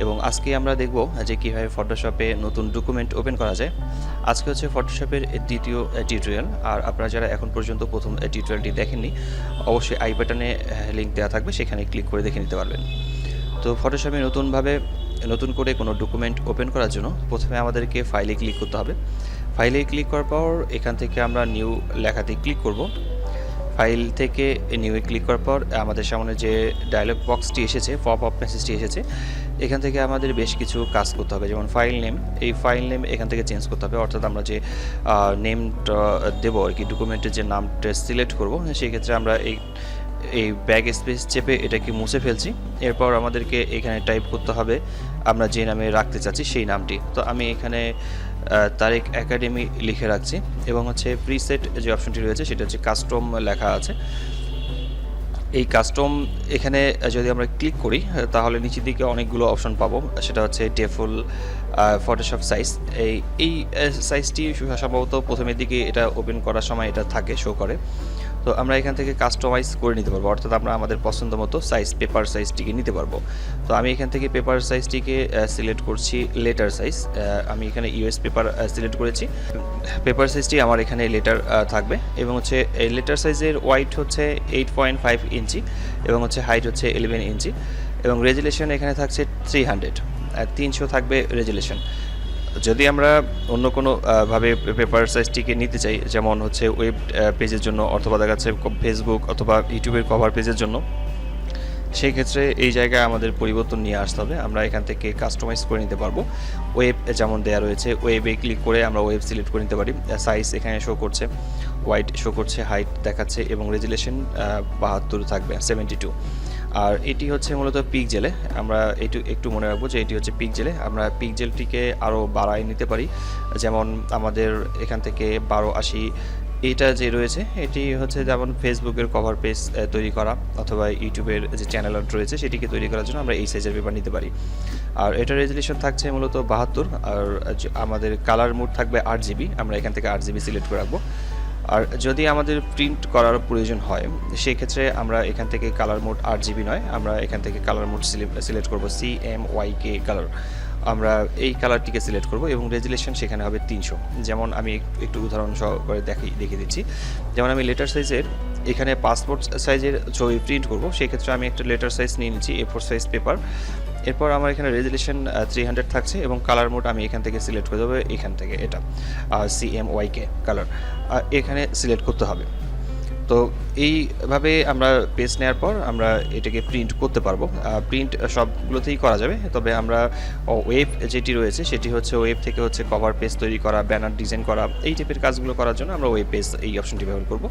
এবং আজকে আমরা দেখব যে কীভাবে ফটোশপে নতুন ডকুমেন্ট ওপেন করা যায়। আজকে হচ্ছে ফটোশপের দ্বিতীয় টিউটোরিয়াল। আর আপনারা যারা এখন পর্যন্ত প্রথম টিউটোরিয়ালটি দেখেননি, অবশ্যই আই বাটনে লিঙ্ক দেওয়া থাকবে, সেখানে ক্লিক করে দেখে নিতে পারবেন। তো ফটোশপে নতুন করে কোনো ডকুমেন্ট ওপেন করার জন্য প্রথমে আমাদেরকে ফাইলে ক্লিক করতে হবে। ফাইলে ক্লিক করার পর এখান থেকে আমরা নিউ লেখাতে ক্লিক করব। ফাইল থেকে নিউয়ে ক্লিক করার পর আমাদের সামনে যে ডায়লগ বক্সটি এসেছে, পপ আপ মেসেজটি এসেছে, এখান থেকে আমাদের বেশ কিছু কাজ করতে হবে। যেমন ফাইল নেম, এই ফাইল নেম এখান থেকে চেঞ্জ করতে হবে, অর্থাৎ আমরা যে নেমটা দেবো আর কি, ডকুমেন্টের যে নামটা সিলেক্ট করব, সেই ক্ষেত্রে আমরা এই ব্যাক স্পেস চেপে এটাকে মুছে ফেলছি। এরপর আমাদেরকে এখানে টাইপ করতে হবে আমরা যে নামে রাখতে চাচ্ছি সেই নামটি। তো আমি এখানে তারেক একাডেমি লিখে রাখছি এবং হচ্ছে প্রিসেট যে অপশনটি রয়েছে সেটা হচ্ছে কাস্টম লেখা আছে। এই কাস্টম এখানে যদি আমরা ক্লিক করি তাহলে নিচের দিকে অনেকগুলো অপশন পাবো। সেটা হচ্ছে ডেফল, ফটোশপ সাইজ। এই সাইজটি সম্ভবত প্রথমের দিকে এটা ওপেন করার সময় এটা থাকে, শো করে। তো আমরা এখান থেকে কাস্টমাইজ করে নিতে পারবো, অর্থাৎ আমরা আমাদের পছন্দ মতো সাইজ, পেপার সাইজটিকে নিতে পারবো। তো আমি এখান থেকে পেপার সাইজটিকে সিলেক্ট করছি লেটার সাইজ। আমি এখানে ইউএস পেপার সিলেক্ট করেছি। পেপার সাইজটি আমার এখানে লেটার থাকবে এবং হচ্ছে এই লেটার সাইজের ওয়াইড হচ্ছে 8.5 ইঞ্চি এবং হচ্ছে হাইট হচ্ছে 11 ইঞ্চি এবং রেজুলেশন এখানে থাকছে 300 থাকবে রেজুলেশন। যদি আমরা অন্য কোনো ভাবে পেপার সাইজটিকে নিতে চাই, যেমন হচ্ছে ওয়েব পেজের জন্য অথবা দেখা যাচ্ছে ফেসবুক অথবা ইউটিউবের কভার পেজের জন্য, সেই ক্ষেত্রে এই জায়গায় আমাদের পরিবর্তন নিয়ে আসতে হবে। আমরা এখান থেকে কাস্টমাইজ করে নিতে পারবো। ওয়েব যেমন দেওয়া রয়েছে, ওয়েবে ক্লিক করে আমরা ওয়েব সিলেক্ট করে নিতে পারি। সাইজ এখানে শো করছে, ওয়াইড শো করছে, হাইট দেখাচ্ছে এবং রেজুলেশন 72 থাকবে, 72। আর এটি হচ্ছে মূলত পিক্সেলে। আমরা একটু মনে রাখবো যে এটি হচ্ছে পিক্সেলে। আমরা পিক্সেলটিকে আরও বাড়ায় নিতে পারি, যেমন আমাদের এখান থেকে 1280 এইটা যে রয়েছে, এটি হচ্ছে যেমন ফেসবুকের কভার পেজ তৈরি করা অথবা ইউটিউবের যে চ্যানেল রয়েছে সেটিকে তৈরি করার জন্য আমরা এই সাইজের পেপার নিতে পারি। আর এটার রেজুলেশন থাকছে মূলত 72। আর আমাদের কালার মোড থাকবে 8GB। আমরা এখান থেকে 8GB সিলেক্ট করে রাখবো। আর যদি আমাদের প্রিন্ট করার প্রয়োজন হয় সেই ক্ষেত্রে আমরা এখান থেকে কালার মোড 8GB নয়, আমরা এখান থেকে কালার মোড সিলেক্ট করব CMYK কালার। আমরা এই কালারটিকে সিলেক্ট করব এবং রেজুলেশন সেখানে হবে 300। যেমন আমি একটু উদাহরণ সহকারে দেখিয়ে দিচ্ছি। যেমন আমি লেটার সাইজের এখানে পাসপোর্ট সাইজের ছবি প্রিন্ট করব, সেক্ষেত্রে আমি একটা লেটার সাইজ নিয়ে নিচ্ছি, A4 সাইজ পেপার। এরপর আমার এখানে রেজুলেশন 300 থাকছে এবং কালার মোড আমি এখান থেকে সিলেক্ট করে দেবো, এখান থেকে এটা CMYK কালার এখানে সিলেক্ট করতে হবে। তো এইভাবে আমরা পেজ নেওয়ার পর আমরা এটাকে প্রিন্ট করতে পারবো। প্রিন্ট সবগুলোতেই করা যাবে, তবে আমরা ওয়েব যেটি রয়েছে সেটি হচ্ছে ওয়েব থেকে হচ্ছে কভার পেজ তৈরি করা, ব্যানার ডিজাইন করা, এই টাইপের কাজগুলো করার জন্য আমরা ওয়েব পেজ এই অপশনটি ব্যবহার করব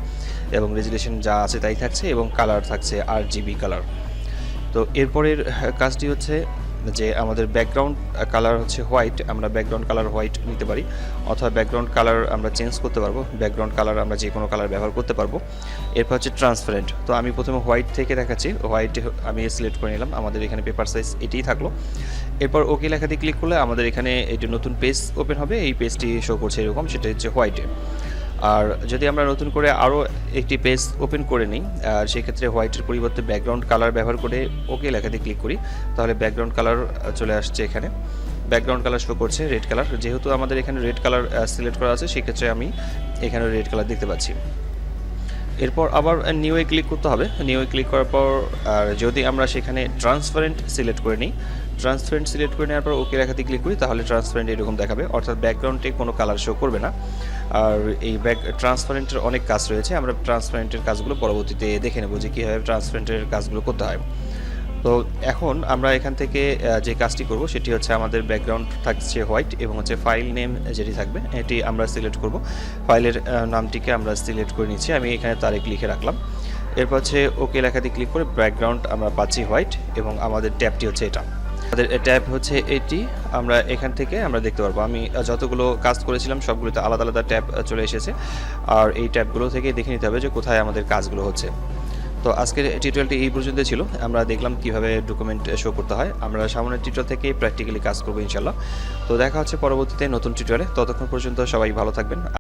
এবং রেজুলেশন যা আছে তাই থাকছে এবং কালার থাকছে 8GB কালার। তো এরপরের কাজটি হচ্ছে যে আমাদের ব্যাকগ্রাউন্ড কালার হচ্ছে হোয়াইট, আমরা ব্যাকগ্রাউন্ড কালার হোয়াইট নিতে পারি অথবা ব্যাকগ্রাউন্ড কালার আমরা চেঞ্জ করতে পারবো। ব্যাকগ্রাউন্ড কালার আমরা যে কোনো কালার ব্যবহার করতে পারবো। এরপর হচ্ছে ট্রান্সপারেন্ট। তো আমি প্রথমে হোয়াইট থেকে দেখাচ্ছি, হোয়াইট আমি সিলেক্ট করে নিলাম। আমাদের এখানে পেপার সাইজ এটিই থাকলো। এরপর ওকে লেখাতে ক্লিক করলে আমাদের এখানে একটি নতুন পেজ ওপেন হবে। এই পেজটি শো করছে এরকম, সেটা হচ্ছে হোয়াইটে। আর যদি আমরা নতুন করে আরও একটি পেজ ওপেন করে নিই, আর সেক্ষেত্রে হোয়াইটের পরিবর্তে ব্যাকগ্রাউন্ড কালার ব্যবহার করে ওকে লেখাতে ক্লিক করি, তাহলে ব্যাকগ্রাউন্ড কালার চলে আসছে। এখানে ব্যাকগ্রাউন্ড কালার শো করছে রেড কালার। যেহেতু আমাদের এখানে রেড কালার সিলেক্ট করা আছে, সেক্ষেত্রে আমি এখানে রেড কালার দেখতে পাচ্ছি। এরপর আবার নিউয়ে ক্লিক করতে হবে। নিউয়ে ক্লিক করার পর আর যদি আমরা সেখানে ট্রান্সপারেন্ট সিলেক্ট করে নিই, ট্রান্সপারেন্ট সিলেক্ট করে নেওয়ার পর ওকে লেখাতে ক্লিক করি, তাহলে ট্রান্সপারেন্ট এরকম দেখাবে, অর্থাৎ ব্যাকগ্রাউন্ডে কোনো কালার শো করবে না। আর এই ট্রান্সপারেন্টের অনেক কাজ রয়েছে, আমরা ট্রান্সপারেন্টের কাজগুলো পরবর্তীতে দেখে নেব যে কীভাবে ট্রান্সপারেন্টের কাজগুলো করতে হয়। তো এখন আমরা এখান থেকে যে কাজটি করব সেটি হচ্ছে আমাদের ব্যাকগ্রাউন্ড থাকছে হোয়াইট এবং হচ্ছে ফাইল নেম যেটি থাকবে এটি আমরা সিলেক্ট করব। ফাইলের নামটিকে আমরা সিলেক্ট করে নিচ্ছি, আমি এখানে তারিখ লিখে রাখলাম। এরপর হচ্ছে ওকে লেখাতে ক্লিক করে ব্যাকগ্রাউন্ড আমরা পাচ্ছি হোয়াইট এবং আমাদের ট্যাবটি হচ্ছে এটা। আমাদের ট্যাব হচ্ছে এটি, আমরা এখান থেকে আমরা দেখতে পারবো। আমি যতগুলো কাজ করেছিলাম সবগুলোতে আলাদা আলাদা ট্যাব চলে এসেছে, আর এই ট্যাবগুলো থেকে দেখে নিতে হবে যে কোথায় আমাদের কাজগুলো হচ্ছে। তো আজকের টিউটোরিয়ালটি এই পর্যন্ত ছিল। আমরা দেখলাম কিভাবে ডকুমেন্ট শো করতে হয়। আমরা সামনের টিউটোরিয়াল থেকে প্র্যাকটিক্যালি কাজ করবো ইনশাল্লাহ। তো দেখা হচ্ছে পরবর্তীতে নতুন টিউটোরিয়ালে। ততক্ষণ পর্যন্ত সবাই ভালো থাকবেন।